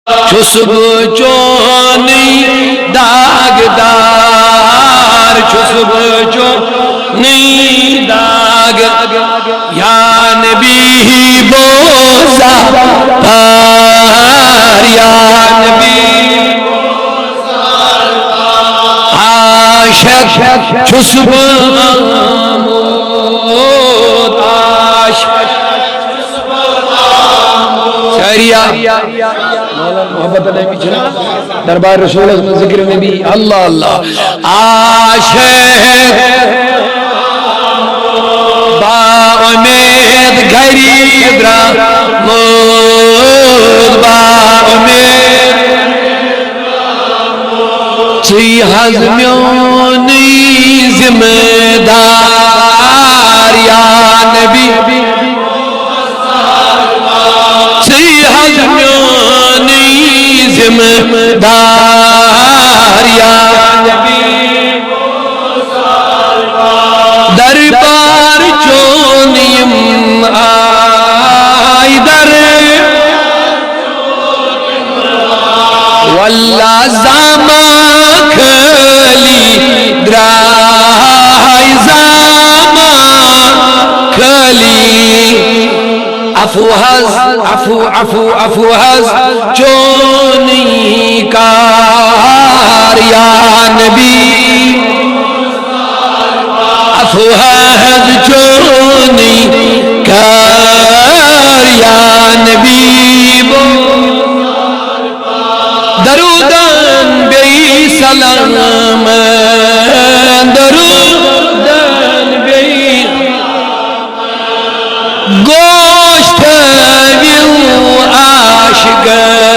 چھسب چونی داغدار چھسب چونی داغ یا نبی بوزا پار یا نبی عاشق چھسب موت عاشق شہریہ محبت نبی چلا دربار رسول اللہ ذکر نبی اللہ اللہ عاشق با امید گھری درا مود با امید چی حضمیونی ذمہ دار یا نبی چی حضمیونی ذمہ دار یا نبی دربار چونیم آئی در واللہ زمان کھلی درائی زمان کھلی عفو حز چونی کار یا نبی عفو حز چونی کار یا نبی درودن بی سلام درودن بی گوشت ویو عاشقان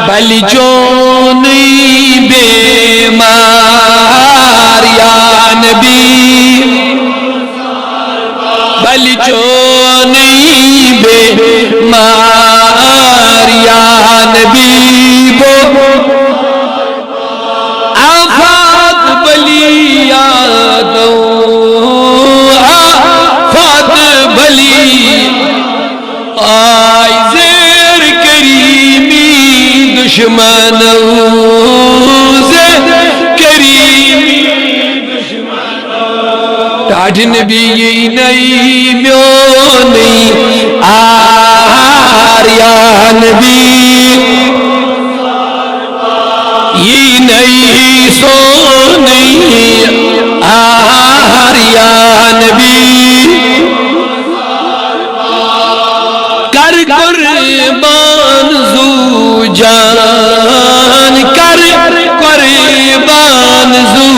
بلی چونی بیمار یا نبی بلی چونی بیمار یا نبی آفات بلیات آفات بلی آئی زیر کریمی دشمن زیر کریمی دشمن ٹاٹھ نبی نئی میونی آر یا نبی یہ نئی سونی آر یا نبی کر قربان زو جان کر قربان زو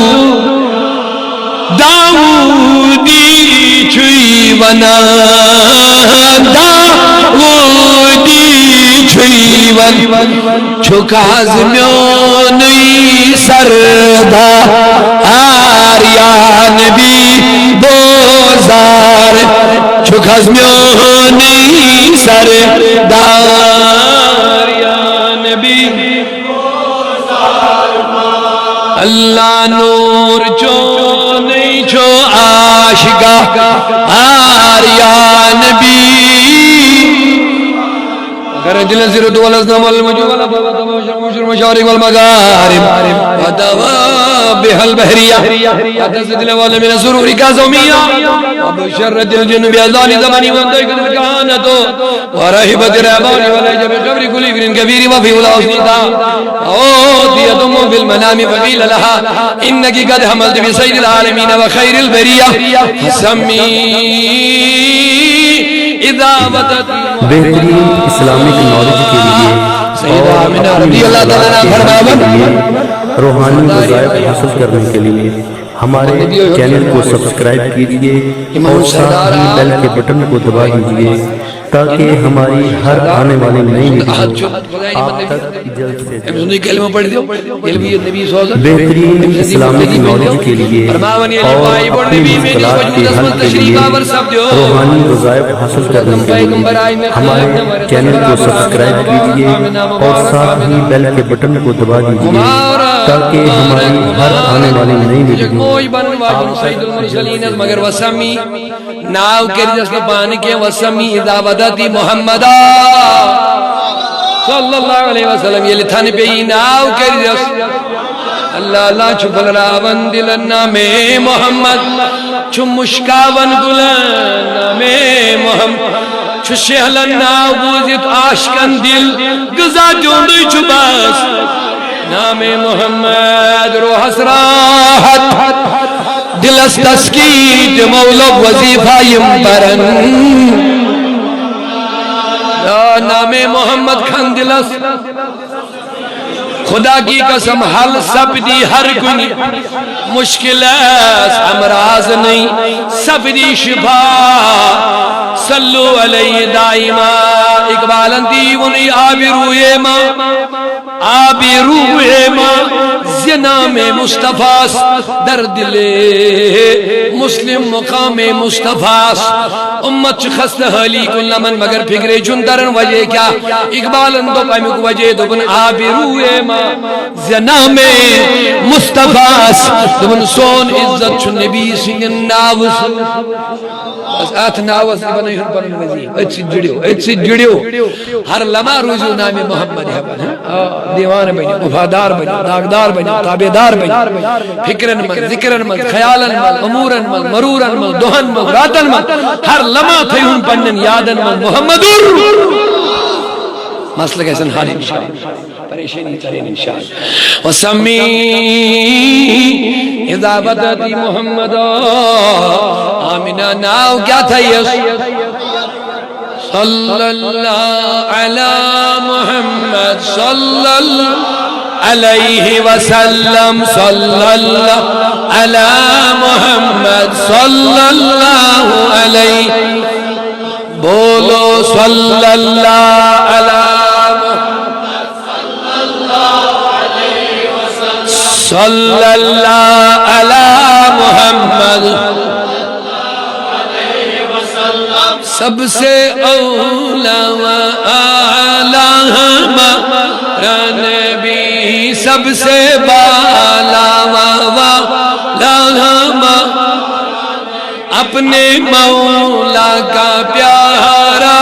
داودی چھوئی ونا داودی چھوئی ون چھکا زمیونی سردا آر یا نبی بوزار چھکا زمیونی سردا آر یا نبی اللہ نور چونی چو عاشقہ آر یا نبی کرنجل زیرد والازنام والمجوال مشر مشارق والمغارب ودوابها البحریہ وتزدل والمن سرور کازومیہ وبشرت الجن بیازان زمانی وانتیکت الکہانتو ورحبت رہبانی والعجب قبر کل ابن کبیر وفی الاسنیتا اوتیتم فی المنام فقیل لها انکی قد حملت بسید العالمین وخیر البریہ فسمی بہترین اسلامک نالج کے لیے روحانی وظائف حاصل کرنے کے لیے ہمارے چینل کو سبسکرائب کیجئے اور ساتھ ہی بیل کے بٹن کو دبا دیجئے تاکہ ہماری ہر آنے والی نئی ویڈیو آپ تک جلد سے جلد بہترین اسلامک نالج کے لیے اور اپنی مشکلات کے حل کے لیے روحانی وظائف حاصل کرنے کے لیے ہمارے چینل کو سبسکرائب کیجئے اور ساتھ ہی بیل کے بٹن کو دبا دیجئے تاکہ ہماری ہر آنے والی نئی ویڈیو ناو کردس پانی کے وسمی اذا ودتی محمدہ صلی اللہ علیہ وسلم یہ لتھان پہ ناو کردس اللہ اللہ چھپل راون دلن نامے محمد چھو مشکاون گلن نامے محمد چھو شہلن ناو بوزت آشکن دل گزا جوندی چھو باس نامے محمد روح اسراحت دل اس تسکیت مولب وظیفہ یمبرن نام محمد کھن دل اس خدا کی قسم حل سب دی ہر کنی مشکل امراض نہیں سب دی شفا صلو علیہ دائما اقبال دیونی آبی روئے ماں زنا میں مصطفیٰ در دلے مسلم مقام مصطفیٰ امت خست حالی کل من مگر فکر جندرن وجہ کیا اقبال دو پہمک وجہ دو بن آبی روئے ماں زنا میں مصطفیٰ دو بن سون عزت چو نبی سنگن ناوس بس آت ناوس بنای ہن پر وزیر ایت سے جڑیو ہر لمحہ روزو نام محمد ہے دیوان بنی وفادار بنی داغدار بنی تابدار بنی فکرن من ذکرن من خیالن من امورن من مرورن من دہن من راتن من ہر لمحہ تھے ہن پنن یادن من محمد مسئلہ کیسن حال انشاءاللہ پریشانی ترین انشاءاللہ وسمی اذا بدتی محمد آمینہ ناو کیا تھا یہ صلی اللہ علی محمد صلی اللہ علیہ وسلم صلی اللہ علی محمد صلی اللہ علیہ بولو صلی اللہ علی صلی اللہ علی محمد سب سے اولا و اعلی ہمارا نبی سب سے بالا و اعلی اپنے مولا کا پیارا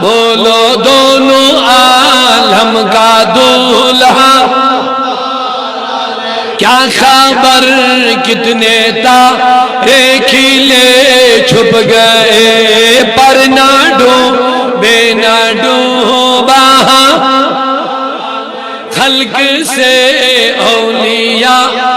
بولو دونوں عالم کا دولہا کیا خبر کتنے تارے کھلے چھپ گئے پر نہ ڈوبا خلق سے اولیاء